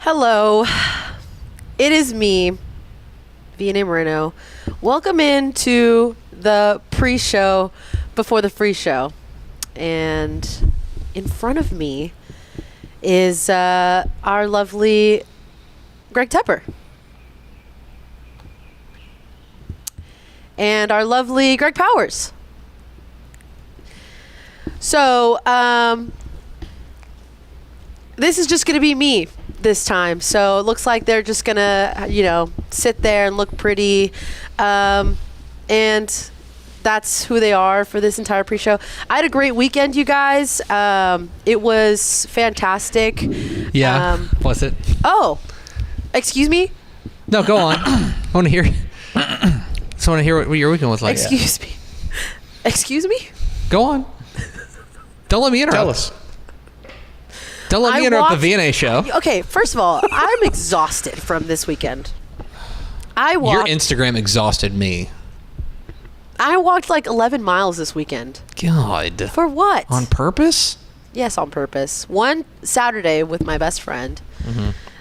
Hello, it is me, Vianney Moreno. Welcome into the pre-show before the free show. And in front of me is our lovely Greg Tepper. And our lovely Greg Powers. So, this is just going to be me this time. So it looks like they're just going to, sit there and look pretty. And that's who they are for this entire pre-show. I had a great weekend, you guys. It was fantastic. Yeah. Was it? Oh, excuse me? No, go on. I want to hear. Just want to hear what your weekend was like. Excuse me. Excuse me? Go on. Don't let me interrupt. Tell us. Don't let me interrupt the VNA show. Okay, first of all, I'm exhausted from this weekend. Your Instagram exhausted me. I walked like 11 miles this weekend. God. For what? On purpose? Yes, on purpose. One Saturday with my best friend,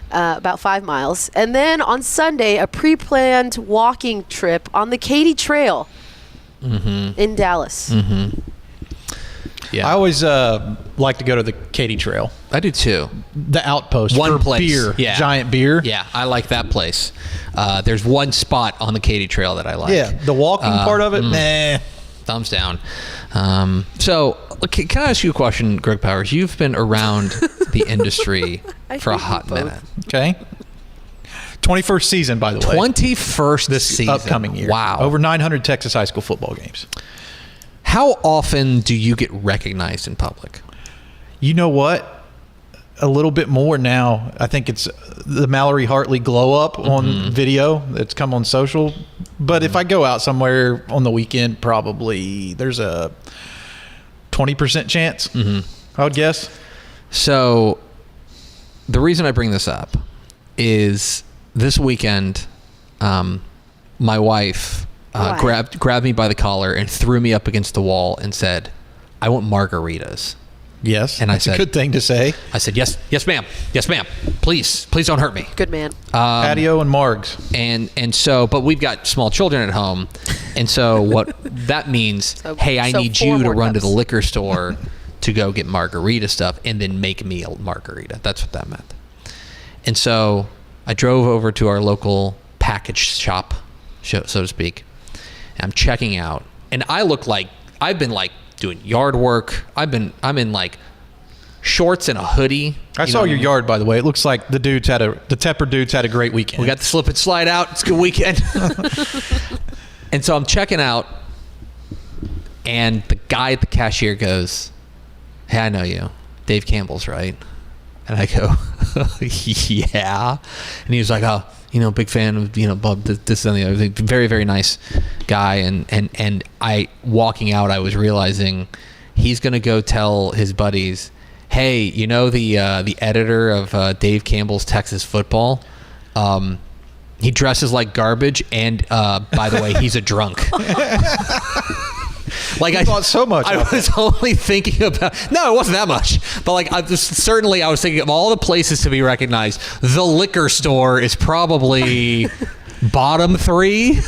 about 5 miles. And then on Sunday, a pre-planned walking trip on the Katy Trail in Dallas. Yeah. I always like to go to the Katy Trail. I do too. The outpost One for place. beer. Yeah. Giant beer. Yeah, I like that place. There's one spot on the Katy Trail that I like. Yeah, the walking part of it, nah. Thumbs down. So, can I ask you a question, Greg Powers? You've been around the industry for a hot minute. Okay. 21st season, by the way. 21st this season. Upcoming year. Wow. Over 900 Texas high school football games. How often do you get recognized in public? You know what? A little bit more now. I think it's the Mallory Hartley glow up on video that's come on social. But if I go out somewhere on the weekend, probably there's a 20% chance, I would guess. So the reason I bring this up is this weekend, my wife grabbed me by the collar and threw me up against the wall and said, "I want margaritas." Yes, and that's I said, a good thing to say. I said, yes, ma'am. Yes, ma'am. Please don't hurt me. Good man. Patio and margs. And so, but we've got small children at home. And so what that means, hey, I need you to run to the liquor store to go get margarita stuff and then make me a margarita. That's what that meant. And so I drove over to our local package shop, so to speak. And I'm checking out. And I look like I've been like doing yard work. I'm in like shorts and a hoodie. I saw your yard, by the way. It looks like the Tepper dudes had a great weekend. We got the slip and slide out. It's a good weekend. And so I'm checking out, and the guy at the cashier goes, "Hey, I know you. Dave Campbell's, right?" And I go, "Yeah." And he was like, "Oh, big fan of, Bob, this and the other." Very, very nice guy. And I, walking out, I was realizing he's going to go tell his buddies, "Hey, the editor of Dave Campbell's Texas Football, he dresses like garbage, and by the way, he's a drunk." Like I thought so much. I was only thinking about. No, it wasn't that much. But like, I was thinking of all the places to be recognized. The liquor store is probably bottom 3.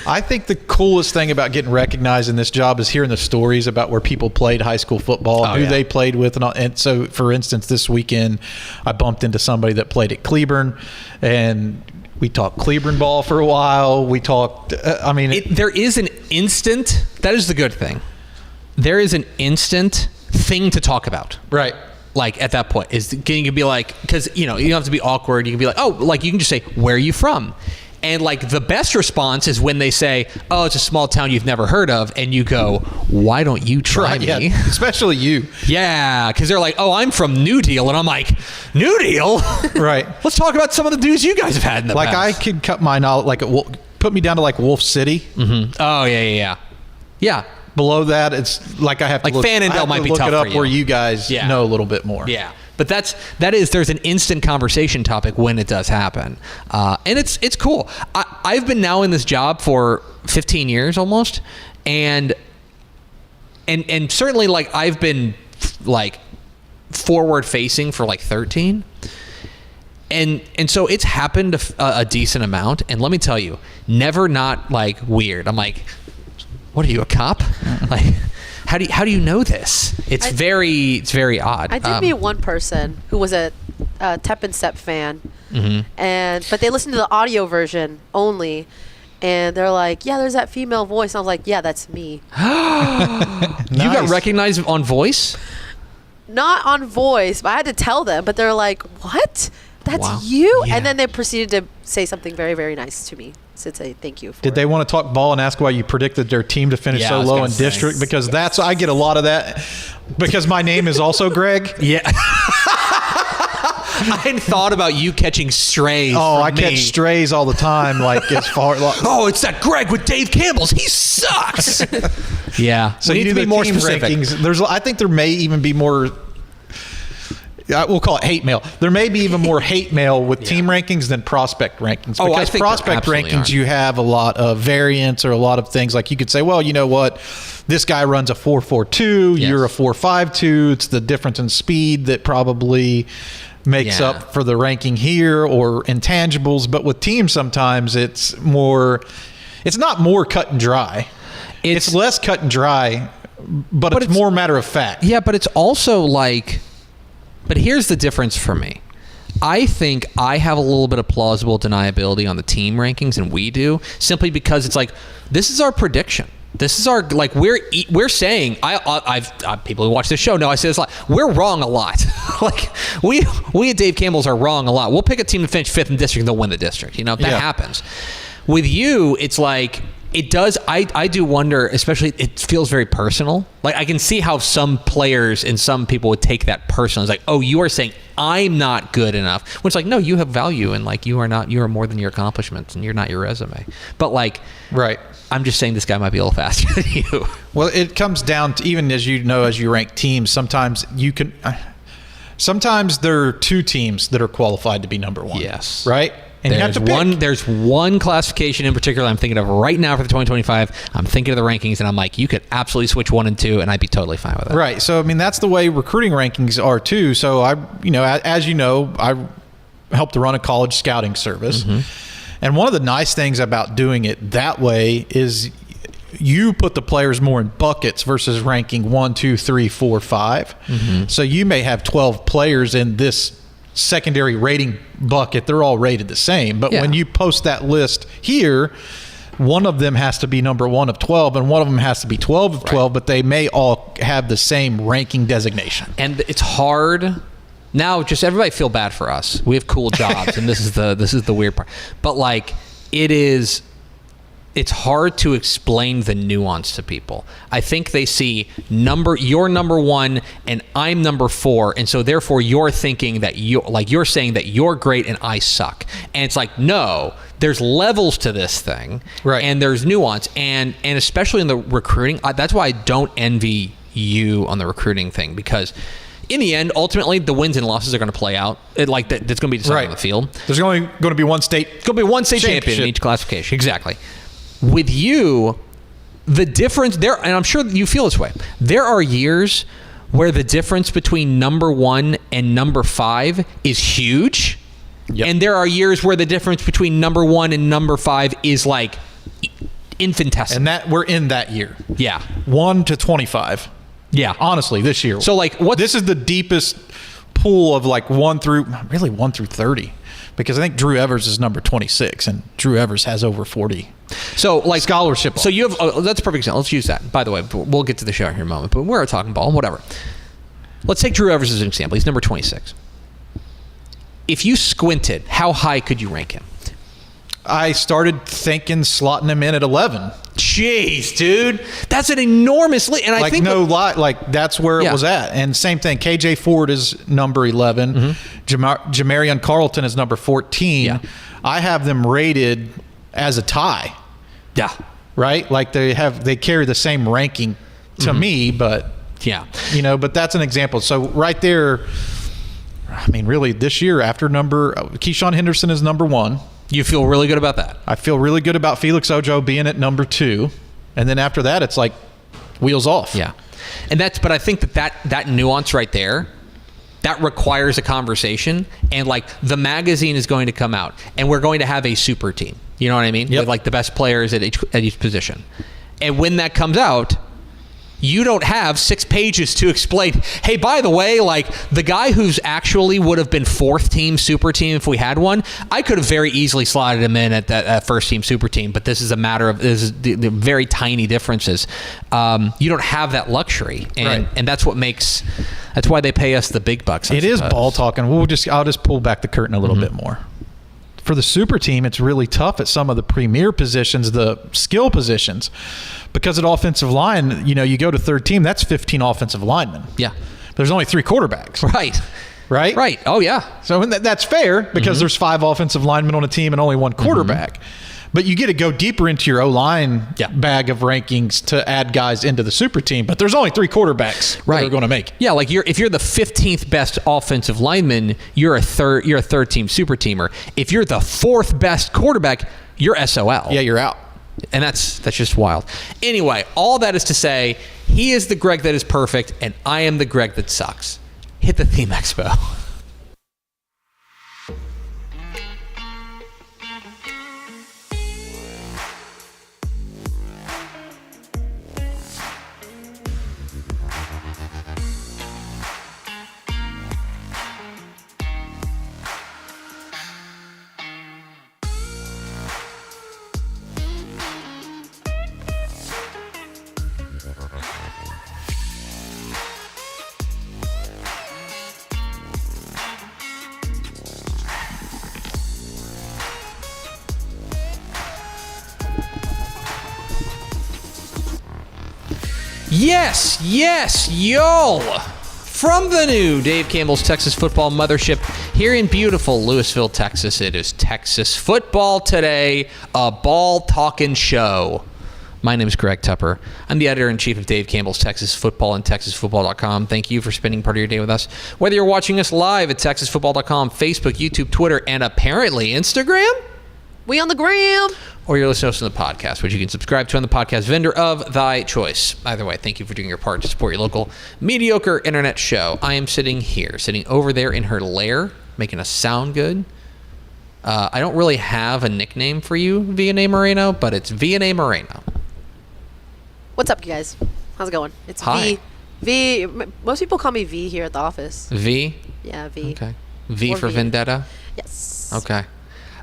I think the coolest thing about getting recognized in this job is hearing the stories about where people played high school football, who they played with. And so, for instance, this weekend, I bumped into somebody that played at Cleburne, and we talked Cleburne ball for a while. We talked, there is an instant, that is the good thing. There is an instant thing to talk about. Right. Like at that point, you can be like, because, you don't have to be awkward. You can be like, oh, like you can just say, "Where are you from?" And like the best response is when they say, "Oh, it's a small town you've never heard of," and you go, "Why don't you try me?" Yeah, especially you. Yeah, because they're like, "Oh, I'm from New Deal," and I'm like, "New Deal?" Right. Let's talk about some of the dudes you guys have had in the past. Like I could cut my knowledge, put me down to like Wolf City. Oh yeah. Below that, it's like I have to like Fannindale might be tough it up for you. where you guys know a little bit more. Yeah. But there's an instant conversation topic when it does happen. And it's cool. I've been now in this job for 15 years almost. And certainly like I've been like forward facing for like 13. And so it's happened a decent amount. And let me tell you, never not like weird. I'm like, what are you, a cop? Like, how do you know this? It's very odd. I did meet one person who was a Tep and Step fan, but they listened to the audio version only, and they're like, "Yeah, there's that female voice." And I was like, "Yeah, that's me." You got recognized on voice? Not on voice, but I had to tell them. But they're like, "What? That's you?" Yeah. And then they proceeded to say something very, very nice to me. To say thank you for Did they want to talk ball and ask why you predicted their team to finish so low in district? Because I get a lot of that because my name is also Greg. Yeah. I hadn't thought about you catching strays. Oh, I catch strays all the time. Like as far. Oh, it's that Greg with Dave Campbell's. He sucks. Yeah. So we need to be more specific. Rankings. I think there may even be more. We'll call it hate mail. There may be even more hate mail with team rankings than prospect rankings. Oh, because prospect rankings, you have a lot of variance or a lot of things. Like you could say, well, you know what? This guy runs a 4.42. Yes. You're a 4.52. It's the difference in speed that probably makes up for the ranking here, or intangibles. But with teams, sometimes it's not more cut and dry. It's less cut and dry, but it's more matter of fact. Yeah, but it's also like... But here's the difference for me. I think I have a little bit of plausible deniability on the team rankings than we do, simply because it's like, this is our prediction. This is our, like, we're saying, I've people who watch this show know I say this a lot. We're wrong a lot. Like, we at Dave Campbell's are wrong a lot. We'll pick a team to finish 5th in district and they'll win the district. You know, that happens. With you, it's like, it does. I do wonder, especially, it feels very personal. Like, I can see how some players and some people would take that personal. It's like, oh, you are saying I'm not good enough. Which, like, no, you have value, and like you are more than your accomplishments, and you're not your resume. But like, right. I'm just saying this guy might be a little faster than you. Well, it comes down to, even as you know, as you rank teams, sometimes there are two teams that are qualified to be number one. Yes. Right. And there's one classification in particular I'm thinking of right now for the 2025. I'm thinking of the rankings, and I'm like, you could absolutely switch 1 and 2, and I'd be totally fine with it. Right. So, I mean, that's the way recruiting rankings are too. So, as you know, I helped to run a college scouting service. And one of the nice things about doing it that way is you put the players more in buckets versus ranking 1, 2, 3, 4, 5. So you may have 12 players in this secondary rating bucket. They're all rated the same, but when you post that list here, one of them has to be number 1 of 12 and one of them has to be 12 of 12, but they may all have the same ranking designation. And it's hard now. Just everybody feel bad for us. We have cool jobs, and this is the weird part. But like, it's hard to explain the nuance to people. I think they see you're number 1 and I'm number 4, and so therefore you're thinking that you're saying that you're great and I suck. And it's like, no, there's levels to this thing, right? And there's nuance, and especially in the recruiting. That's why I don't envy you on the recruiting thing, because in the end, ultimately, the wins and losses are going to play out. That's going to be decided on the field. There's only going to be one state. It's going to be one state champion in each classification. Exactly. With you, the difference there, and I'm sure you feel this way, there are years where the difference between number 1 and number 5 is huge. Yep. And there are years where the difference between number 1 and number 5 is like infinitesimal. And that we're in that year. Yeah. 1 to 25. Yeah. Honestly, this year. So like, this is the deepest pool of like 1 through 30. Because I think Drew Evers is number 26, and Drew Evers has over 40. So like scholarship. So you have that's a perfect example. Let's use that. By the way, we'll get to the show here in a moment. But we're talking ball, whatever. Let's take Drew Evers as an example. He's number 26. If you squinted, how high could you rank him? I started thinking slotting him in at 11. Jeez, dude, that's an enormous lead. And I think that's where it was at. And same thing, KJ Ford is number 11. Jamarion Carlton is number 14. Yeah. I have them rated as a tie. Yeah. Right? Like they carry the same ranking to me, but but that's an example. So right there, I mean, really this year Keyshawn Henderson is number 1. You feel really good about that? I feel really good about Felix Ojo being at number 2. And then after that, it's like wheels off. Yeah. But I think that nuance right there that requires a conversation, and like the magazine is going to come out and we're going to have a super team. You know what I mean? Yep. With like the best players at each position. And when that comes out, you don't have 6 pages to explain, hey, by the way, like the guy who's actually would have been 4th team super team if we had one, I could have very easily slotted him in at that first team super team, but this is a matter of the very tiny differences. You don't have that luxury, and that's why they pay us the big bucks. It is ball talking. I'll just pull back the curtain a little bit more. For the super team, it's really tough at some of the premier positions, the skill positions, because at offensive line, you go to third team, that's 15 offensive linemen. Yeah. There's only 3 quarterbacks. Right? Right. Oh, yeah. So that's fair because there's 5 offensive linemen on a team and only 1 quarterback. But you get to go deeper into your O-line bag of rankings to add guys into the super team. But there's only 3 quarterbacks that are going to make it. Yeah, like if you're the 15th best offensive lineman, you're a third team super teamer. If you're the 4th best quarterback, you're SOL. Yeah, you're out. And that's just wild. Anyway, all that is to say, he is the Greg that is perfect, and I am the Greg that sucks. Hit the theme expo. Yes, y'all. From the new Dave Campbell's Texas Football Mothership here in beautiful Lewisville, Texas, it is Texas Football Today, a ball-talking show. My name is Greg Tupper. I'm the editor-in-chief of Dave Campbell's Texas Football and TexasFootball.com. Thank you for spending part of your day with us. Whether you're watching us live at TexasFootball.com, Facebook, YouTube, Twitter, and apparently Instagram, We on the gram. or you're listening to us on the podcast, which you can subscribe to on the podcast vendor of thy choice. Either way, thank you for doing your part to support your local mediocre internet show. I am sitting over there in her lair, making us sound good. I don't really have a nickname for you, V&A Moreno, but it's V&A Moreno. What's up, you guys? How's it going? It's Hi. V. Most people call me V here at the office. V? Yeah, V. Okay. V Or for V. Vendetta? Yes. Okay.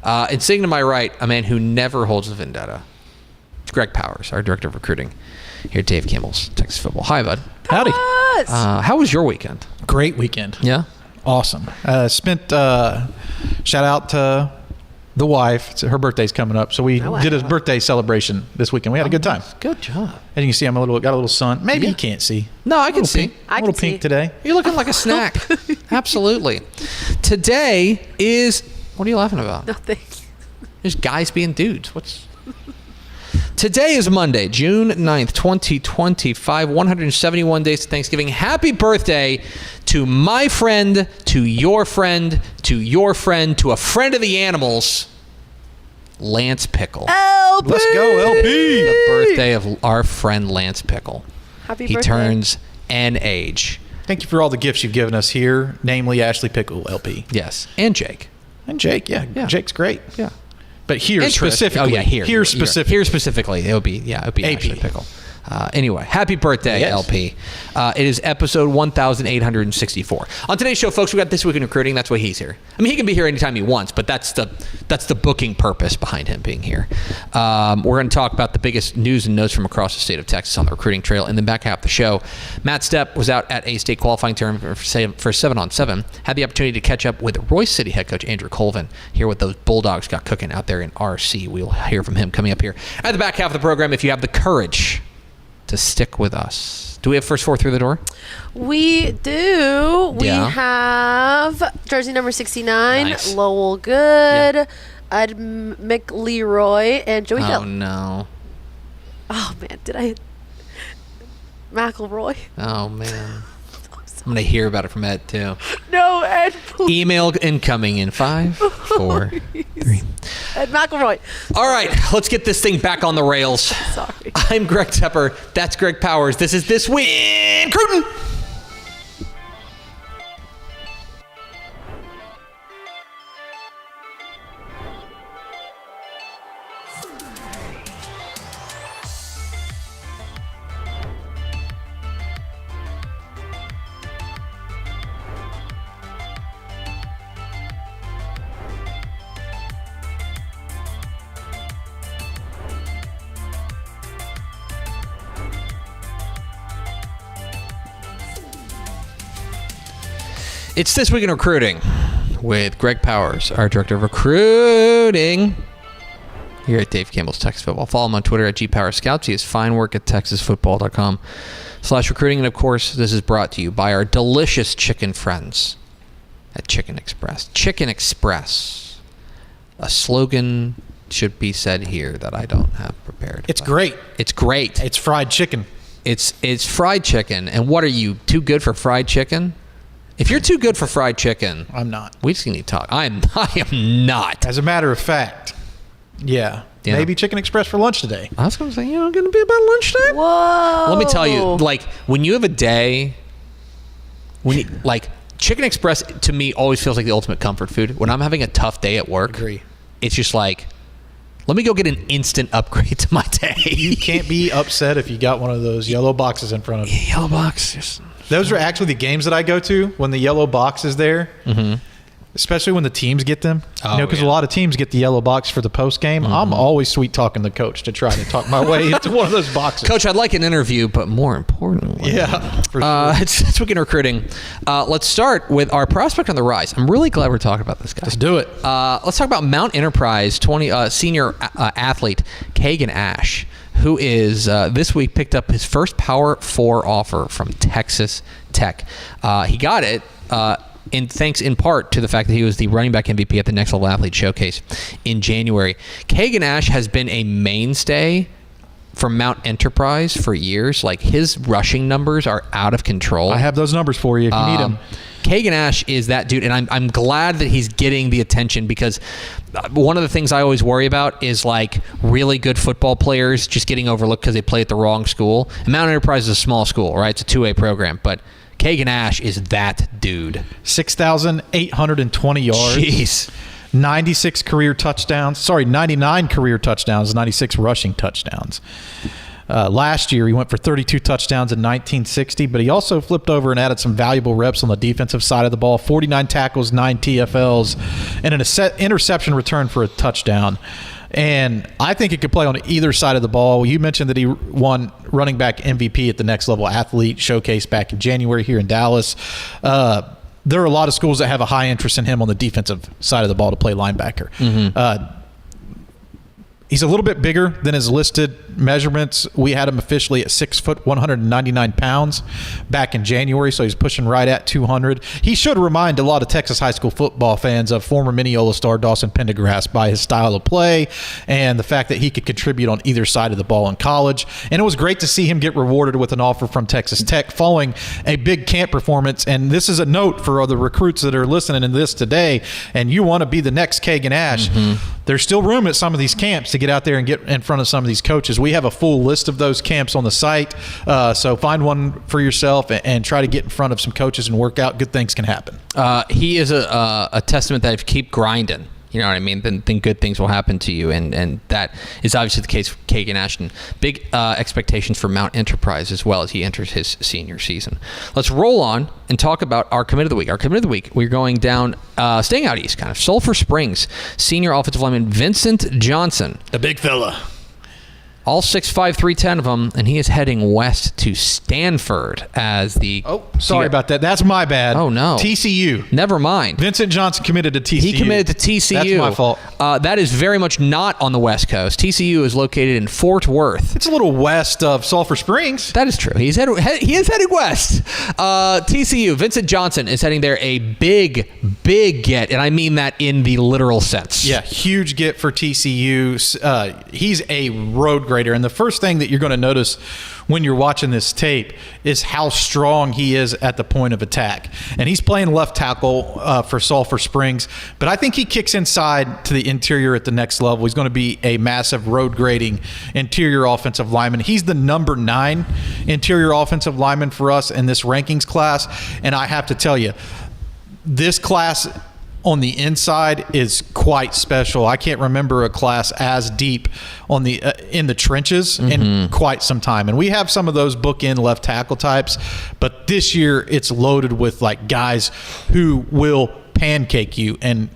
And sitting to my right, a man who never holds a vendetta. It's Greg Powers, our director of recruiting here at Dave Campbell's Texas Football. Hi, bud. Howdy. Yes. How was your weekend? Great weekend. Yeah? Awesome. Spent, shout out to the wife. Her birthday's coming up. So we did a birthday celebration this weekend. We had a good time. Good job. As you can see, got a little sun. Maybe you can't see. No, I can see. I A little can pink see. today. You're looking like a snack. Absolutely. Today is... What are you laughing about? Nothing. There's guys being dudes. Today is Monday, June 9th, 2025. 171 days to Thanksgiving. Happy birthday to my friend, to your friend, to your friend, to a friend of the animals, Lance Pickle. LP. Let's go, LP. The birthday of our friend Lance Pickle. Happy He birthday. turns an age. Thank you for all the gifts you've given us here, namely Ashley Pickle, LP. Yes. And Jake. And Jake, yeah. Jake's great. Yeah. But here And Tris. specifically. Oh, yeah, here specifically. Here specifically. It would be AP. Ashley Pickle. Anyway, happy birthday, Yes. LP. It is episode 1864. On today's show, folks, we got This Week in Recruiting. That's why he's here. I mean, he can be here anytime he wants, but that's the booking purpose behind him being here. We're going to talk about the biggest news and notes from across the state of Texas on the recruiting trail. And then back half the show, Matt Stepp was out at a state qualifying tournament for 7-on-7. Had the opportunity to catch up with Royse City head coach Andrew Kovven, hear what those Bulldogs got cooking out there in RC. We'll hear from him coming up here at the back half of the program if you have the courage to stick with us. Do we have first 4 through the door? We do. We Yeah. have jersey number 69, Nice. Lowell Good, Ed McLeroy, and Joey Oh, Hill. no. Oh, man. Did I... McElroy? Oh, man. I'm going to hear about it from Ed, too. No, Ed. Please. Email incoming in 5, 4, 3. Ed McElroy. All right, let's get this thing back on the rails. Sorry. I'm Greg Tepper. That's Greg Powers. This is This Week in Cruton. It's This Week in Recruiting with Greg Powers, our Director of Recruiting here at Dave Campbell's Texas Football. Follow him on Twitter at GPowersScouts. He has fine work at texasfootball.com/recruiting. And, of course, this is brought to you by our delicious chicken friends at Chicken Express. Chicken Express. A slogan should be said here that I don't have prepared. It's great. It's great. It's fried chicken. It's fried chicken. And what are you, too good for fried chicken? If you're too good for fried chicken, I'm not. We just need to talk. I am not. As a matter of fact, yeah. Maybe Chicken Express for lunch today. I was going to say, going to be about lunchtime. Whoa. Let me tell you, when you have a day, Chicken Express to me always feels like the ultimate comfort food. When I'm having a tough day at work, it's just like, let me go get an instant upgrade to my day. You can't be upset if you got one of those yellow boxes in front of you. Yellow box. Those are actually the games that I go to when the yellow box is there. Mm-hmm. Especially when the teams get them. Because a lot of teams get the yellow box for the post game. Mm-hmm. I'm always sweet talking the coach to try to talk my way into one of those boxes. Coach, I'd like an interview, but more importantly, for sure. It's Week in Recruiting. Let's start with our prospect on the rise. I'm really glad we're talking about this guy. Let's do it. Let's talk about Mount Enterprise senior athlete Kagan Ash, who is this week picked up his first Power 4 offer from Texas Tech. He got it thanks in part to the fact that he was the running back MVP at the Next Level Athlete Showcase in January. Kagan Ash has been a mainstay for Mount Enterprise for years. Like, his rushing numbers are out of control. I have those numbers for you if you need them. Kagan Ash is that dude, and I'm glad that he's getting the attention, because one of the things I always worry about is really good football players just getting overlooked because they play at the wrong school. And Mount Enterprise is a small school, right? It's a 2A program, but Kagan Ash is that dude. 6,820 yards. Jeez. 99 career touchdowns, 96 rushing touchdowns. Last year, he went for 32 touchdowns in 1960, but he also flipped over and added some valuable reps on the defensive side of the ball, 49 tackles, 9 TFLs, and an interception return for a touchdown. And I think he could play on either side of the ball. You mentioned that he won running back MVP at the Next Level Athlete Showcase back in January here in Dallas. There are a lot of schools that have a high interest in him on the defensive side of the ball to play linebacker. Mm-hmm. He's a little bit bigger than his listed measurements. We had him officially at 6 foot, 199 pounds back in January, so he's pushing right at 200. He should remind a lot of Texas high school football fans of former Mineola star Dawson Pendergrass by his style of play and the fact that he could contribute on either side of the ball in college. And it was great to see him get rewarded with an offer from Texas Tech following a big camp performance. And this is a note for other recruits that are listening to this today, and you want to be the next Kagan Ash. Mm-hmm. There's still room at some of these camps to get out there and get in front of some of these coaches. We have a full list of those camps on the site, so find one for yourself and try to get in front of some coaches and work out. Good things can happen. He is a testament that if you keep grinding, you know what I mean, then good things will happen to you, and that is obviously the case with Kagan Ashton. Big expectations for Mount Enterprise as well as he enters his senior season. Let's roll on and talk about our commit of the week. Our commit of the week, we're going down, staying out east, kind of Sulphur Springs, senior offensive lineman Vincent Johnson. The big fella. All 6'5", 310 of them, and he is heading west to Stanford as the... Oh, sorry about that. That's my bad. Oh, no. TCU. Never mind. Vincent Johnson committed to TCU. He committed to TCU. That's my fault. That is very much not on the West Coast. TCU is located in Fort Worth. It's a little west of Sulphur Springs. That is true. He is heading west. TCU, Vincent Johnson is heading there, a big get, and I mean that in the literal sense. Yeah, huge get for TCU. He's a road grader. And the first thing that you're going to notice when you're watching this tape is how strong he is at the point of attack. And he's playing left tackle for Sulphur Springs, but I think he kicks inside to the interior at the next level. He's going to be a massive road grading interior offensive lineman. He's the number 9 interior offensive lineman for us in this rankings class. And I have to tell you, this class on the inside is quite special. I can't remember a class as deep on the in the trenches in quite some time. And we have some of those bookend left tackle types, but this year it's loaded with guys who will pancake you. And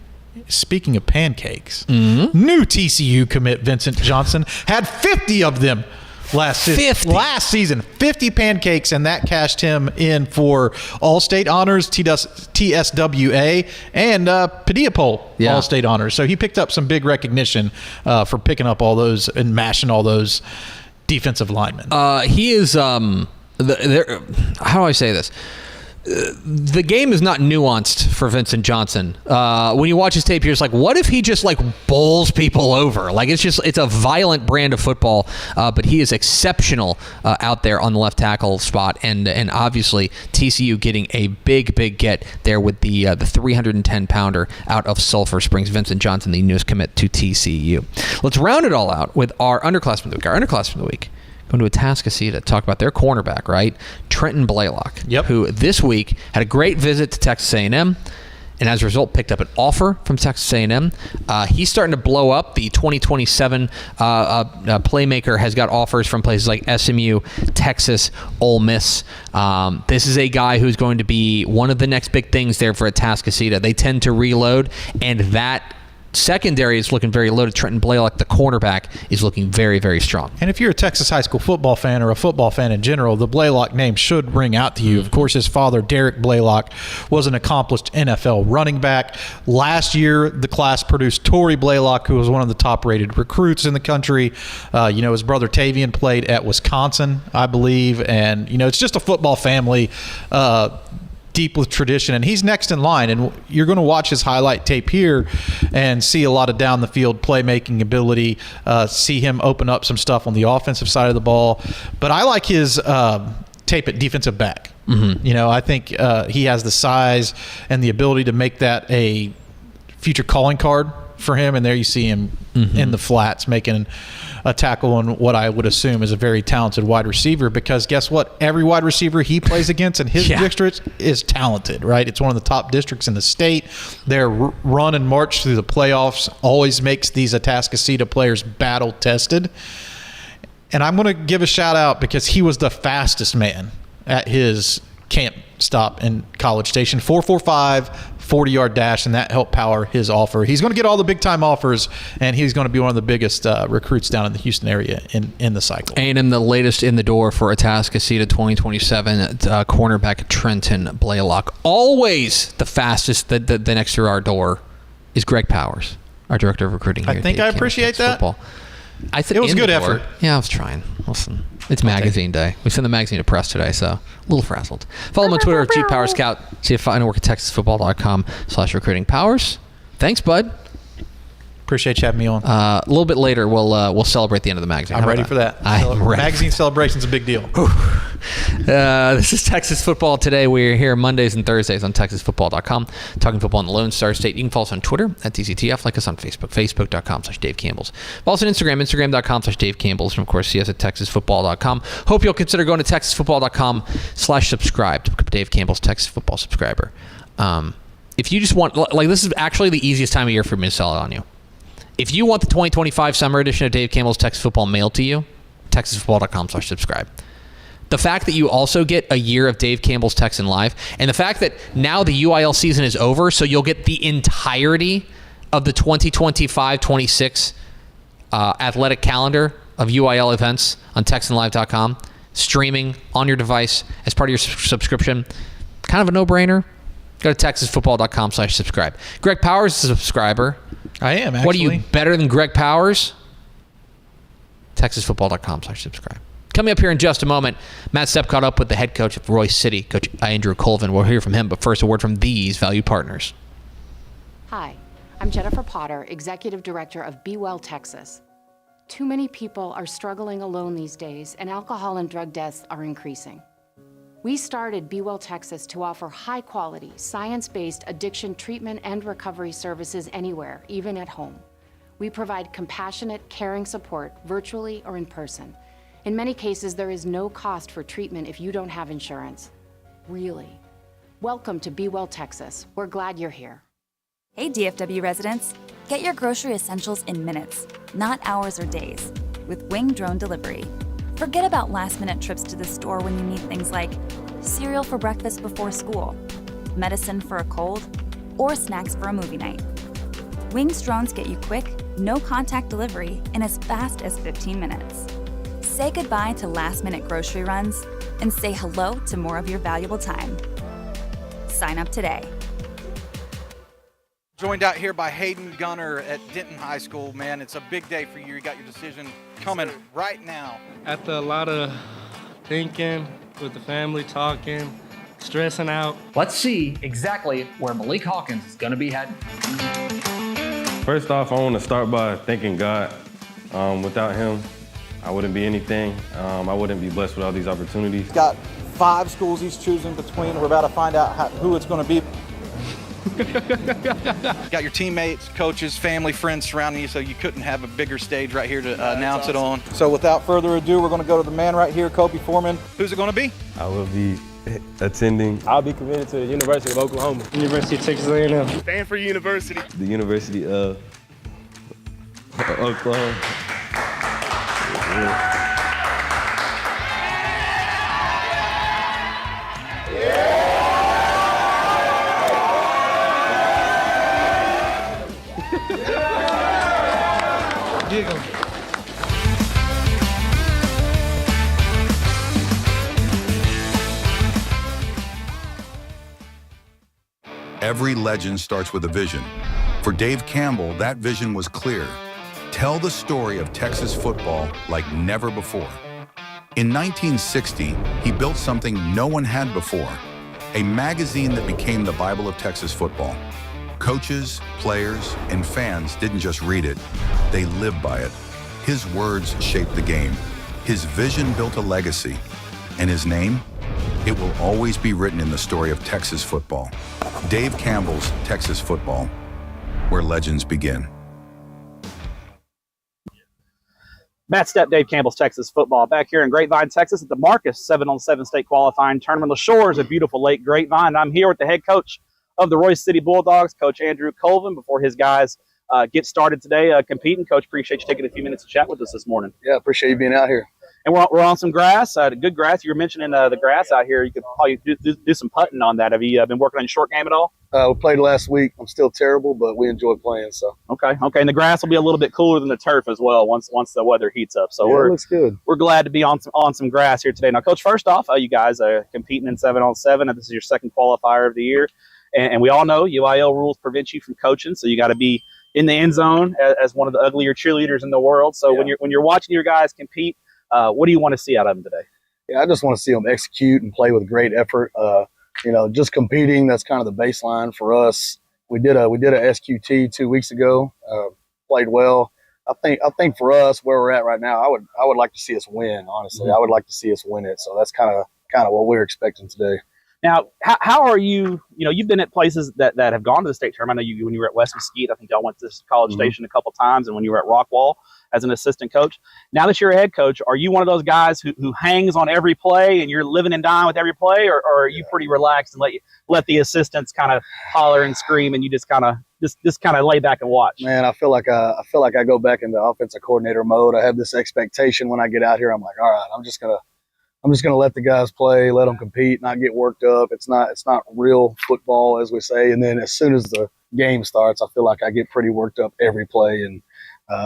speaking of pancakes, new TCU commit Vincent Johnson had 50 of them last 50. last season. 50 pancakes, and that cashed him in for All-State honors, TSWA, and Padilla Pole All-State honors. So he picked up some big recognition for picking up all those and mashing all those defensive linemen. He is, how do I say this? The game is not nuanced for Vincent Johnson. When you watch his tape, you're just like, what if he just like bowls people over? Like it's a violent brand of football, but he is exceptional out there on the left tackle spot, and obviously TCU getting a big get there with the 310-pounder out of Sulphur Springs, Vincent Johnson, the newest commit to TCU. Let's round it all out with our underclassmen of the week. Our underclassmen of the week. Going to Atascocita to talk about their cornerback, right? Trenton Blaylock, who this week had a great visit to Texas A&M, and as a result picked up an offer from Texas A&M. He's starting to blow up. The 2027 playmaker has got offers from places like SMU, Texas, Ole Miss. This is a guy who's going to be one of the next big things there for Atascocita. They tend to reload, and that secondary is looking very loaded. Trenton Blaylock, the cornerback, is looking very strong. And if you're a Texas high school football fan or a football fan in general, the Blaylock name should ring out to you. Of course, his father, Derek Blaylock, was an accomplished NFL running back. Last year, the class produced Torrey Blaylock, who was one of the top-rated recruits in the country. His brother Tavian played at Wisconsin, I believe. And, it's just a football family deep with tradition, and he's next in line, and you're going to watch his highlight tape here and see a lot of down the field playmaking ability, see him open up some stuff on the offensive side of the ball. But I like his tape at defensive back. I think he has the size and the ability to make that a future calling card for him, and there you see him in the flats making a tackle on what I would assume is a very talented wide receiver, because guess what? Every wide receiver he plays against in his district is talented, right? It's one of the top districts in the state. Their run and march through the playoffs always makes these Atascocita players battle tested. And I'm going to give a shout out because he was the fastest man at his camp stop in College Station. 4.45 40-yard dash, and that helped power his offer. He's going to get all the big-time offers, and he's going to be one of the biggest recruits down in the Houston area in the cycle. A&M, the latest in the door for Atascocita 2027 cornerback Trenton Blaylock. Always the fastest the next through our door is Greg Powers, our director of recruiting here. I think I appreciate that. Football. It was a good effort. Yeah, I was trying. Listen, it's magazine day. We sent the magazine to press today, so a little frazzled. Follow him on Twitter at GPowersScout. See if I can work at TexasFootball.com/recruiting. Powers, thanks, bud. Appreciate you having me on. A little bit later, we'll celebrate the end of the magazine. I'm ready for that. I'm ready. Magazine celebration's a big deal. This is Texas Football Today. We're here Mondays and Thursdays on TexasFootball.com, talking football in the Lone Star State. You can follow us on Twitter at TCTF, like us on Facebook, Facebook.com/Dave Campbell's. Follow us on Instagram, Instagram.com/Dave Campbell's, and of course, see us at TexasFootball.com. Hope you'll consider going to TexasFootball.com/subscribe to become Dave Campbell's Texas Football subscriber. If you just want, this is actually the easiest time of year for me to sell it on you. If you want the 2025 summer edition of Dave Campbell's Texas Football mailed to you, TexasFootball.com/subscribe. The fact that you also get a year of Dave Campbell's Texan Live, and the fact that now the UIL season is over, so you'll get the entirety of the 2025-26 athletic calendar of UIL events on TexanLive.com, streaming on your device as part of your subscription. Kind of a no-brainer. Go to TexasFootball.com/subscribe. Greg Powers is a subscriber. I am, actually. What are you, better than Greg Powers? TexasFootball.com/subscribe. Coming up here in just a moment, Matt Stepp caught up with the head coach of Royse City, Coach Andrew Kovven. We'll hear from him, but first, a word from these valued partners. Hi, I'm Jennifer Potter, Executive Director of Be Well Texas. Too many people are struggling alone these days, and alcohol and drug deaths are increasing. We started Be Well Texas to offer high-quality, science-based addiction treatment and recovery services anywhere, even at home. We provide compassionate, caring support virtually or in person. In many cases, there is no cost for treatment if you don't have insurance. Really. Welcome to Be Well Texas. We're glad you're here. Hey DFW residents, get your grocery essentials in minutes, not hours or days, with Wing Drone Delivery. Forget about last-minute trips to the store when you need things like cereal for breakfast before school, medicine for a cold, or snacks for a movie night. Wing's drones get you quick, no-contact delivery in as fast as 15 minutes. Say goodbye to last-minute grocery runs and say hello to more of your valuable time. Sign up today. Joined out here by Hayden Gunner at Denton High School. Man, it's a big day for you. You got your decision coming right now. After a lot of thinking, with the family talking, stressing out. Let's see exactly where Malik Hawkins is going to be heading. First off, I want to start by thanking God. Without him, I wouldn't be anything. I wouldn't be blessed with all these opportunities. Got 5 schools he's choosing between. We're about to find out who it's going to be. Got your teammates, coaches, family, friends surrounding you, so you couldn't have a bigger stage right here to announce it on. So without further ado, we're going to go to the man right here, Kobe Foreman. Who's it going to be? I will be attending. I'll be committed to the University of Oklahoma. University of Texas A&M. Stanford University. The University of Oklahoma. Every legend starts with a vision. For Dave Campbell, that vision was clear. Tell the story of Texas football like never before. In 1960, he built something no one had before, a magazine that became the Bible of Texas football. Coaches, players, and fans didn't just read it, they lived by it. His words shaped the game. His vision built a legacy. And his name? It will always be written in the story of Texas football. Dave Campbell's Texas Football, where legends begin. Matt Stepp, Dave Campbell's Texas Football, back here in Grapevine, Texas at the Marcus 7-on-7 state qualifying tournament. The Shores, a beautiful Lake Grapevine. I'm here with the head coach of the Royse City Bulldogs, Coach Andrew Kovven, before his guys get started today competing. Coach, appreciate you taking a few minutes to chat with us this morning. Yeah, appreciate you being out here. And we're on some grass, good grass. You were mentioning the grass out here. You could probably do some putting on that. Have you been working on your short game at all? We played last week. I'm still terrible, but we enjoyed playing. So okay. And the grass will be a little bit cooler than the turf as well once the weather heats up. So it looks good. We're glad to be on some grass here today. Now, Coach, first off, you guys are competing in 7-on-7, and this is your second qualifier of the year. And we all know UIL rules prevent you from coaching, so you got to be in the end zone as one of the uglier cheerleaders in the world. So when you're watching your guys compete, what do you want to see out of them today? Yeah, I just want to see them execute and play with great effort. Just competing, that's kind of the baseline for us. We did a SQT 2 weeks ago, played well. I think for us where we're at right now, I would like to see us win, honestly. I would like to see us win it. So that's kind of what we're expecting today. Now, how are you? You've been at places that have gone to the state tournament. I know when you were at West Mesquite, I think y'all went to College Station a couple times, and when you were at Rockwall as an assistant coach. Now that you're a head coach, are you one of those guys who hangs on every play and you're living and dying with every play, or are you pretty relaxed and let the assistants kind of holler and scream and you just kind of lay back and watch? Man, I feel like I go back into offensive coordinator mode. I have this expectation when I get out here. I'm like, all right, I'm just gonna let the guys play, let them compete, not get worked up. It's not real football, as we say. And then as soon as the game starts, I feel like I get pretty worked up every play. And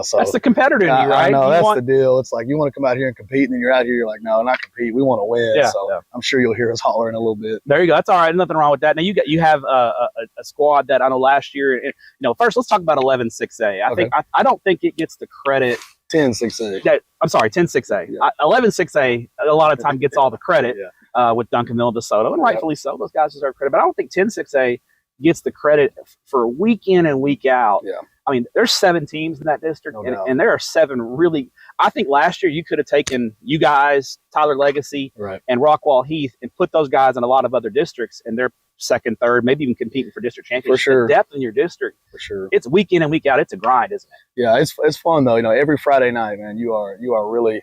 so that's the competitor in you, right? I know, that's the deal. It's like you want to come out here and compete, and then you're out here, you're like, no, not compete. We want to win. Yeah, so I'm sure you'll hear us hollering a little bit. There you go. That's all right. Nothing wrong with that. Now you have a squad that I know last year. First let's talk about 11-6A. I don't think it gets the credit. 10-6A. I'm sorry, 10-6A. Yeah. 11-6A a lot of time gets all the credit with Duncanville and DeSoto, and rightfully so. Those guys deserve credit. But I don't think 10-6A gets the credit for week in and week out. Yeah. I mean, there's 7 teams in that district, and there are 7 really – I think last year you could have taken you guys, Tyler Legacy, and Rockwall Heath, and put those guys in a lot of other districts, and they're second, third, maybe even competing for district championships. For sure. The depth in your district, for sure. It's week in and week out. It's a grind, isn't it? Yeah, it's fun though. Every Friday night, man, you are really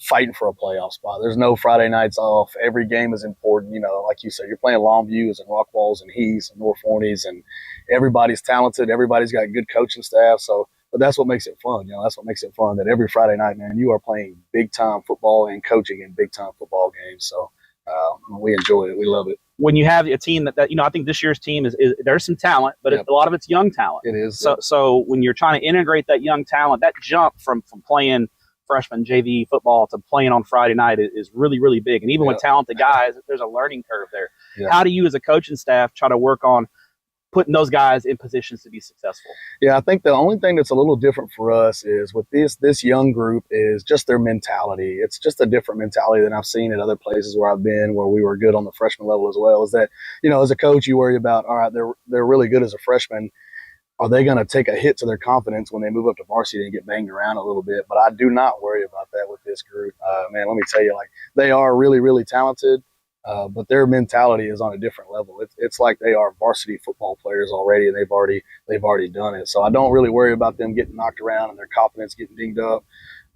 fighting for a playoff spot. There's no Friday nights off. Every game is important. Like you said, you're playing Longviews and Rockwalls and Heaths and North Forneys, and everybody's talented. Everybody's got good coaching staff. So, but that's what makes it fun. That's what makes it fun. That every Friday night, man, you are playing big time football and coaching in big time football games. So we enjoy it. We love it. When you have a team that I think this year's team is there's some talent, but a lot of it's young talent. It is. So when you're trying to integrate that young talent, that jump from playing freshman JV football to playing on Friday night is really, really big. And even with talented guys, there's a learning curve there. Yeah. How do you as a coaching staff try to work on putting those guys in positions to be successful? Yeah, I think the only thing that's a little different for us is with this young group is just their mentality. It's just a different mentality than I've seen at other places where I've been, where we were good on the freshman level as well. Is that, as a coach, you worry about, all right, they're really good as a freshman. Are they going to take a hit to their confidence when they move up to varsity and get banged around a little bit? But I do not worry about that with this group. Man, let me tell you, they are really, really talented. But their mentality is on a different level. It's like they are varsity football players already, and they've already done it. So I don't really worry about them getting knocked around and their confidence getting dinged up.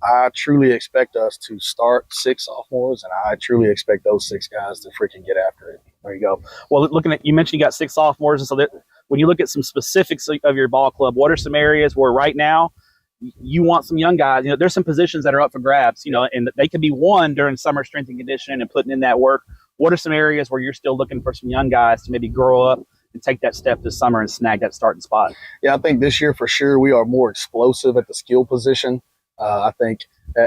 I truly expect us to start 6 sophomores, and I truly expect those 6 guys to freaking get after it. There you go. Well, you mentioned you got 6 sophomores, and so when you look at some specifics of your ball club, what are some areas where right now you want some young guys? There's some positions that are up for grabs, and they could be won during summer strength and conditioning and putting in that work. What are some areas where you're still looking for some young guys to maybe grow up and take that step this summer and snag that starting spot? Yeah, I think this year for sure we are more explosive at the skill position. I think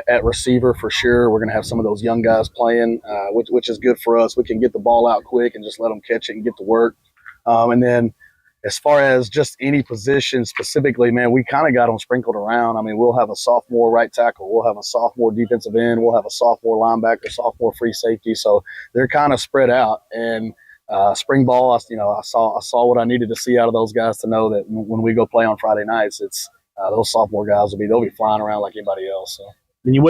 at receiver for sure we're going to have some of those young guys playing, which is good for us. We can get the ball out quick and just let them catch it and get to work. And then as far as just any position specifically, man, we kind of got them sprinkled around. I mean, we'll have a sophomore right tackle. We'll have a sophomore defensive end. We'll have a sophomore linebacker, sophomore free safety. So they're kind of spread out. And spring ball, I saw what I needed to see out of those guys to know that when we go play on Friday nights, it's those sophomore guys they'll be flying around like anybody else. So. And you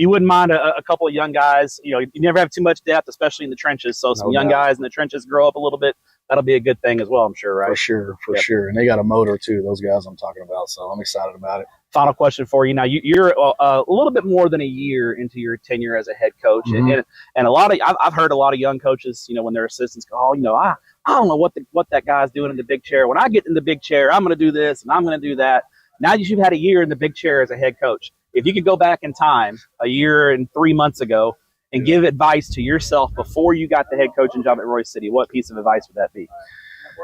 wouldn't mind a couple of young guys. You never have too much depth, especially in the trenches. So some young guys in the trenches grow up a little bit. That'll be a good thing as well, I'm sure, right? For sure. And they got a motor too, those guys I'm talking about. So I'm excited about it. Final question for you. Now you're a little bit more than a year into your tenure as a head coach, and I've heard a lot of young coaches, when their assistants go, I don't know what that guy's doing in the big chair. When I get in the big chair, I'm going to do this and I'm going to do that. Now that you've had a year in the big chair as a head coach, if you could go back in time a year and 3 months ago and give advice to yourself before you got the head coaching job at Royse City, what piece of advice would that be?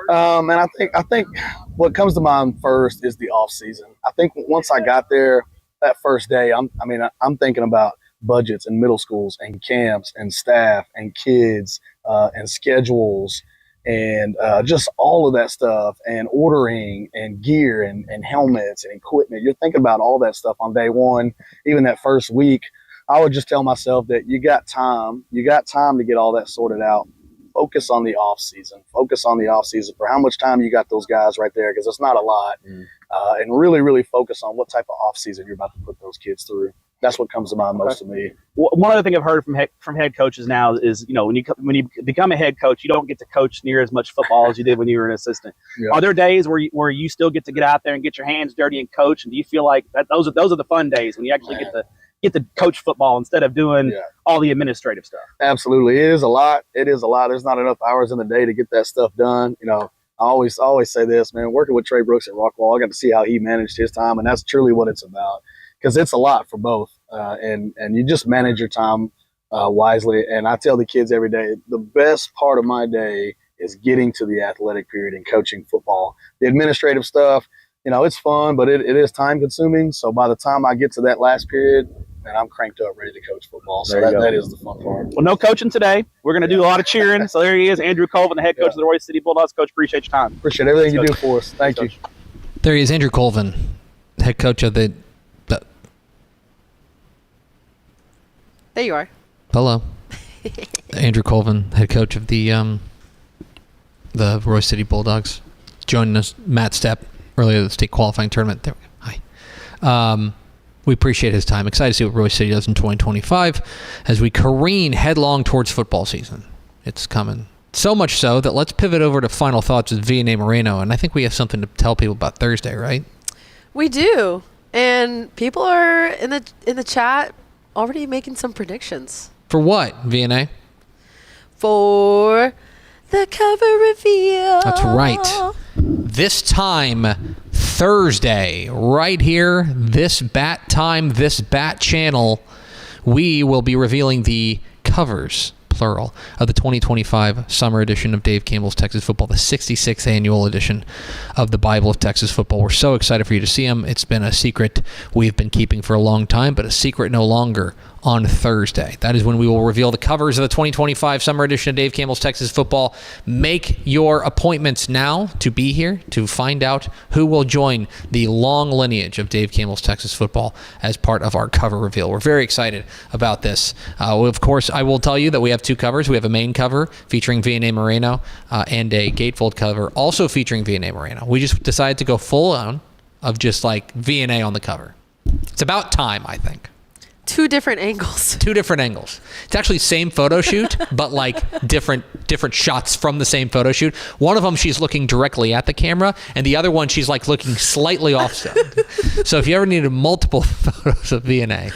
And I think what comes to mind first is the off season. I think once I got there that first day, I'm thinking about budgets and middle schools and camps and staff and kids and schedules and just all of that stuff and ordering and gear and helmets and equipment. You're thinking about all that stuff on day one. Even that first week, I would just tell myself that you got time to get all that sorted out. Focus on the off season for how much time you got those guys right there, because it's not a lot. And really, really focus on what type of off season you're about to put those kids through. That's what comes to mind most to me. One other thing I've heard from head coaches now is, when you become a head coach, you don't get to coach near as much football as you did when you were an assistant. Yeah. Are there days where you still get to get out there and get your hands dirty and coach? And do you feel like that those are the fun days when you actually get to coach football instead of doing all the administrative stuff? Absolutely. It is a lot. There's not enough hours in the day to get that stuff done. I always say this, man, working with Trey Brooks at Rockwall, I got to see how he managed his time, and that's truly what it's about, because it's a lot for both. And you just manage your time wisely. And I tell the kids every day, the best part of my day is getting to the athletic period and coaching football. The administrative stuff, it's fun, but it is time consuming. So by the time I get to that last period, man, I'm cranked up, ready to coach football. So that is the fun part. Well, no coaching today. We're going to do a lot of cheering. So there he is, Andrew Kovven, the head coach of the Royse City Bulldogs. Coach, appreciate your time. Appreciate everything you do for us. Thank you. There he is, Andrew Colvin, head coach of the There you are. Hello. Andrew Colvin, head coach of the Royse City Bulldogs. Joining us, Matt Stepp, earlier the state qualifying tournament. There we go. Hi. We appreciate his time. Excited to see what Royse City does in 2025 as we careen headlong towards football season. It's coming. So much so that let's pivot over to final thoughts with Vianney Moreno, and I think we have something to tell people about Thursday, right? We do. And people are in the chat already making some predictions. For what, Vianney? For the cover reveal. That's right. This time, Thursday, right here, this bat time, this bat channel, we will be revealing the covers, plural, of the 2025 summer edition of Dave Campbell's Texas Football, the 66th annual edition of the Bible of Texas Football. We're so excited for you to see them. It's been a secret we've been keeping for a long time, but a secret no longer. On Thursday, that is when we will reveal the covers of the 2025 summer edition of Dave Campbell's Texas Football. Make your appointments now to be here to find out who will join the long lineage of Dave Campbell's Texas Football as part of our cover reveal. We're very excited about this. Of course, I will tell you that we have two covers. We have a main cover featuring Vianney Moreno and a gatefold cover also featuring Vianney Moreno. We just decided to go full on of just like Vianney on the cover. It's about time, I think. Two different angles. It's actually same photo shoot, but like different shots from the same photo shoot. One of them, she's looking directly at the camera, and the other one, she's like looking slightly off. So if you ever needed multiple photos of V&A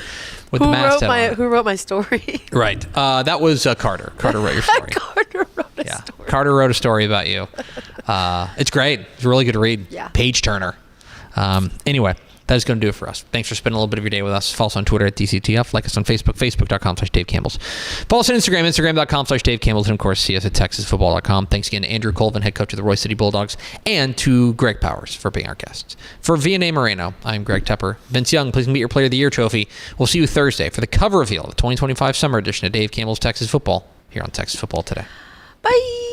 with the masthead on it. Who wrote my story? Right. That was Carter. Carter wrote your story. Carter wrote a story. Carter wrote a story about you. It's great. It's a really good read. Yeah. Page turner. Anyway. That is going to do it for us. Thanks for spending a little bit of your day with us. Follow us on Twitter at DCTF. Like us on Facebook, facebook.com/Dave Campbell's. Follow us on Instagram, instagram.com/Dave Campbell's. And, of course, see us at texasfootball.com. Thanks again to Andrew Kovven, head coach of the Royse City Bulldogs, and to Greg Powers for being our guests. For Vianney Moreno, I'm Greg Tepper. Vince Young, please meet your Player of the Year trophy. We'll see you Thursday for the cover reveal of the 2025 summer edition of Dave Campbell's Texas Football here on Texas Football Today. Bye.